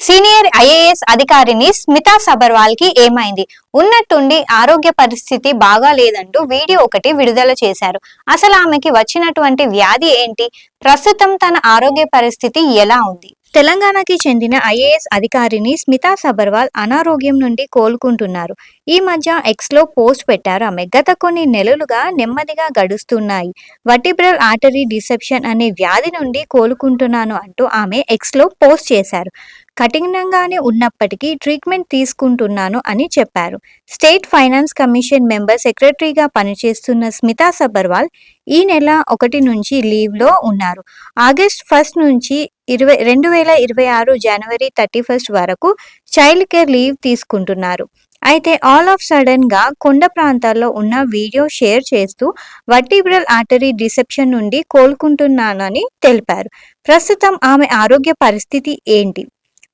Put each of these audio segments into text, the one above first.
Senior IAS అధికారిని స్మితా సబర్వాల్ కి ఏమైంది? ఉన్నట్టుండి ఆరోగ్య పరిస్థితి బాగా లేదంటూ వీడియో ఒకటి విడుదల చేశారు. అసలు ఆమెకి వచ్చినటువంటి వ్యాధి ఏంటి? ప్రస్తుతం తన ఆరోగ్య పరిస్థితి ఎలా ఉంది? తెలంగాణకి చెందిన ఐఏఎస్ అధికారిని స్మితా సబర్వాల్ అనారోగ్యం నుండి కోలుకుంటున్నారు. ఈ మధ్య ఎక్స్లో పోస్ట్ పెట్టారు ఆమె. గత కొన్ని నెలలుగా నెమ్మదిగా గడుస్తున్నాయి. వర్టిబ్రల్ ఆర్టరీ డిసెప్షన్ అనే వ్యాధి నుండి కోలుకుంటున్నాను అంటూ ఆమె ఎక్స్లో పోస్ట్ చేశారు. కఠినంగానే ఉన్నప్పటికీ ట్రీట్మెంట్ తీసుకుంటున్నాను అని చెప్పారు. స్టేట్ ఫైనాన్స్ కమిషన్ మెంబర్ సెక్రటరీగా పనిచేస్తున్న స్మితా సబర్వాల్ ఈ నెల 1 నుంచి లీవ్లో ఉన్నారు. ఆగస్ట్ 1 నుంచి 2026 జనవరి 31 వరకు చైల్డ్ కేర్ లీవ్ తీసుకుంటున్నారు. అయితే ఆల్ ఆఫ్ సడన్ గా కొండ ప్రాంతాల్లో ఉన్న వీడియో షేర్ చేస్తూ వర్టిబ్రల్ ఆర్టరీ డిసెప్షన్ నుండి కోలుకుంటున్నానని తెలిపారు. ప్రస్తుతం ఆమె ఆరోగ్య పరిస్థితి ఏంటి?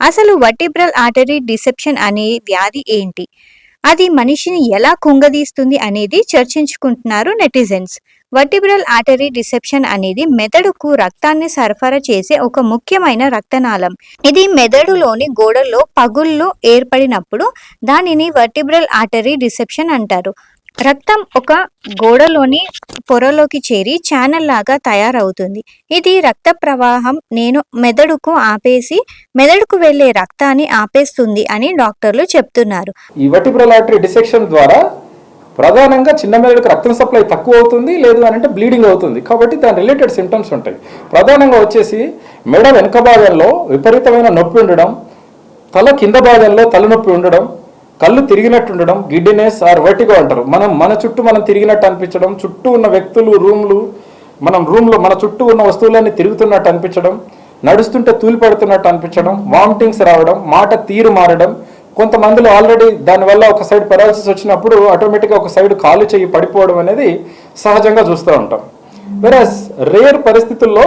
అసలు వర్టిబ్రల్ ఆర్టరీ డిసెప్షన్ అనే వ్యాధి ఏంటి? అది మనిషిని ఎలా కుంగదీస్తుంది అనేది చర్చించుకుంటున్నారు నెటిజన్స్. వర్టిబ్రల్ ఆర్టరీ డిసెప్షన్ అనేది మెదడుకు రక్తాన్ని సరఫరా చేసే ఒక ముఖ్యమైన రక్తనాళం. ఇది మెదడులోని గోడల్లో పగుళ్ళు ఏర్పడినప్పుడు దానిని వర్టిబ్రల్ ఆర్టరీ డిసెప్షన్ అంటారు. రక్తం ఒక గోడలోని పొరలోకి చేరి ఛానల్ లాగా తయారవుతుంది. ఇది రక్త ప్రవాహం మెదడుకు మెదడుకు వెళ్లే రక్తాన్ని ఆపేస్తుంది అని డాక్టర్లు చెప్తున్నారు. ఈ వర్టిబ్రల్ ఆర్టరీ డిసెక్షన్ ద్వారా ప్రధానంగా చిన్న మెదడుకు రక్తం సప్లై తక్కువ అవుతుంది, లేదు అని అంటే బ్లీడింగ్ అవుతుంది. కాబట్టి దాని రిలేటెడ్ సిమ్టమ్స్ ఉంటాయి. ప్రధానంగా వచ్చేసి మెడ వెనుక భాగంలో విపరీతమైన నొప్పి ఉండడం, తల కింద భాగంలో తలనొప్పి ఉండడం, కళ్ళు తిరిగినట్టు ఉండడం, గిడ్డినెస్ ఆర్ వర్టిగో అంటారు. మన చుట్టూ మనం తిరిగినట్టు అనిపించడం, చుట్టూ ఉన్న వ్యక్తులు రూమ్లో మన చుట్టూ ఉన్న వస్తువులన్నీ తిరుగుతున్నట్టు అనిపించడం, నడుస్తుంటే తూలి పడుతున్నట్టు అనిపించడం, వామిటింగ్స్ రావడం, మాట తీరు మారడం. కొంతమందిలో ఆల్రెడీ దానివల్ల ఒక సైడ్ పెరాలసిస్ వచ్చినప్పుడు ఆటోమేటిక్గా ఒక సైడ్ కాలు చెయ్యి పడిపోవడం అనేది సహజంగా చూస్తూ ఉంటాం. వెరాజ్ రేర్ పరిస్థితుల్లో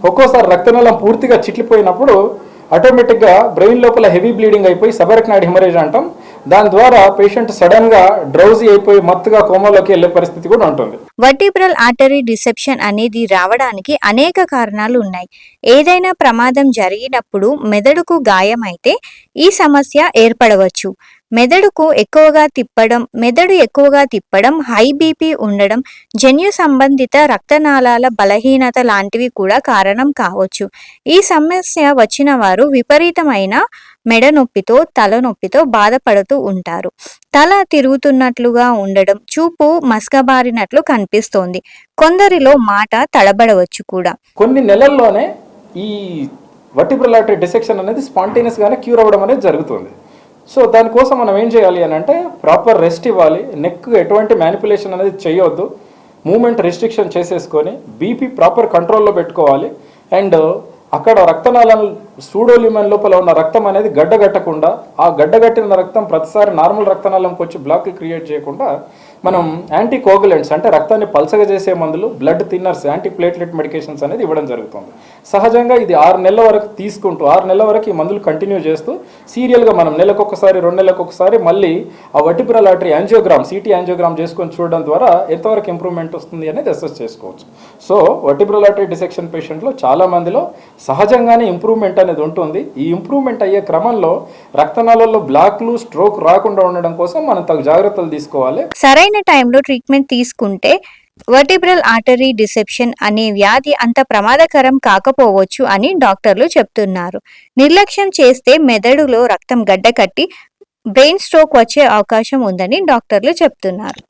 ఒక్కోసారి రక్తనాళం పూర్తిగా చిట్లిపోయినప్పుడు ఆటోమేటిక్గా బ్రెయిన్ లోపల హెవీ బ్లీడింగ్ అయిపోయి సబర్కనాయిడ్ హెమరేజ్ అంటాం. దాని ద్వారా పేషెంట్ సడన్ గా డ్రౌజీ అయిపోయి మత్తుగా కోమాలోకి వెళ్లే పరిస్థితి కూడా ఉంటుంది. వర్టిబ్రల్ ఆర్టరీ డిసెప్షన్ అనేది రావడానికి అనేక కారణాలు ఉన్నాయి. ఏదైనా ప్రమాదం జరిగినప్పుడు మెదడుకు గాయమైతే ఈ సమస్య ఏర్పడవచ్చు. మెదడు ఎక్కువగా తిప్పడం, హై బీపీ ఉండడం, జన్యు సంబంధిత రక్తనాళాల బలహీనత లాంటివి కూడా కారణం కావచ్చు. ఈ సమస్య వచ్చిన వారు విపరీతమైన మెడ నొప్పితో, తలనొప్పితో బాధపడుతూ ఉంటారు. తల తిరుగుతున్నట్లుగా ఉండడం, చూపు మసకబారినట్లు కనిపిస్తోంది. కొందరిలో మాట తడబడవచ్చు కూడా. కొన్ని నెలల్లోనే ఈ వర్టిబ్రల్ ఆర్టరీ డిసెక్షన్ అనేది స్పాంటేనియస్ గానే క్యూర్ అవ్వడం అనేది జరుగుతుంది. సో దానికోసం మనం ఏం చేయాలి అని అంటే ప్రాపర్ రెస్ట్ ఇవ్వాలి. నెక్ ఎటువంటి మ్యానిపులేషన్ అనేది చేయవద్దు. మూమెంట్ రెస్ట్రిక్షన్ చేసేసుకొని బీపీ ప్రాపర్ కంట్రోల్లో పెట్టుకోవాలి. అండ్ అక్కడ రక్తనాళం సూడోలిమన్ లోపల ఉన్న రక్తం అనేది గడ్డగట్టకుండా, ఆ గడ్డగట్టిన రక్తం ప్రతిసారి నార్మల్ రక్తనాళంకి వచ్చి బ్లాక్లు క్రియేట్ చేయకుండా మనం యాంటీ కోగులెంట్స్ అంటే రక్తాన్ని పల్సగా చేసే మందులు, blood thinners, anti platelet medications అనేది ఇవ్వడం జరుగుతుంది. సహజంగా ఇది 6 నెలల వరకు తీసుకుంటూ 6 నెలల వరకు ఈ మందులు కంటిన్యూ చేస్తూ సీరియల్గా మనం నెలకొకసారి 2 నెలలకొకసారి మళ్ళీ ఆ vertebral artery angiogram, city angiogram చేసుకొని చూడడం ద్వారా ఎంతవరకు ఇంప్రూవ్మెంట్ వస్తుంది అనేది అసెస్ చేసుకోవచ్చు. సో వర్టిబ్రల్ ఆర్టరీ డిసెక్షన్ పేషెంట్లో చాలా మందిలో సహజంగానే ఇంప్రూవ్మెంట్ అనేది ఉంటుంది. ఈ ఇంప్రూవ్మెంట్ అయ్యే క్రమంలో రక్తనాళాల్లో బ్లాక్లు, స్ట్రోక్ రాకుండా ఉండడం కోసం మనం తగు జాగ్రత్తలు తీసుకోవాలి. సరైన టైంలో ట్రీట్మెంట్ తీసుకుంటే వర్టిబ్రల్ ఆర్టరీ డిసెప్షన్ అనే వ్యాధి అంత ప్రమాదకరం కాకపోవచ్చు అని డాక్టర్లు చెప్తున్నారు. నిర్లక్ష్యం చేస్తే మెదడులో రక్తం గడ్డకట్టి బ్రెయిన్ స్ట్రోక్ వచ్చే అవకాశం ఉందని డాక్టర్లు చెప్తున్నారు.